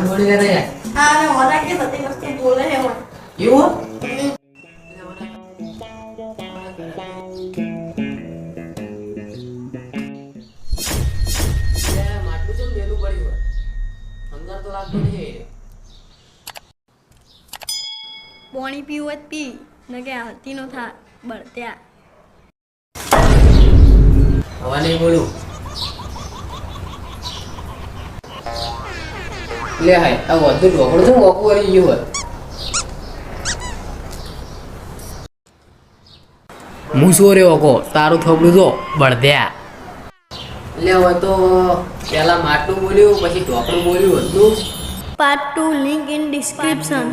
મારું બોલી ગયા યાર. હા ને ઓરા કે બધી વસ્તુ બોલે હે ઓન એવું માટલું ચમ મેલું પડ્યું હોય અંદર તો લાગતું નહીં. પાણી પીવું હોય તો પી ને કે હાલતી નો થા બળત્યા હવે નહીં બોલું. લે હાય આ વધુ ઢોકળું છે ઓકું વળી ગયું હોય. હું શું રે ઓકો તારું થોબડું જો બળદ્યા. લે હવે તો પેલા માટલું બોલ્યું પછી ઢોકળું બોલ્યું હતું. Part 2 link in description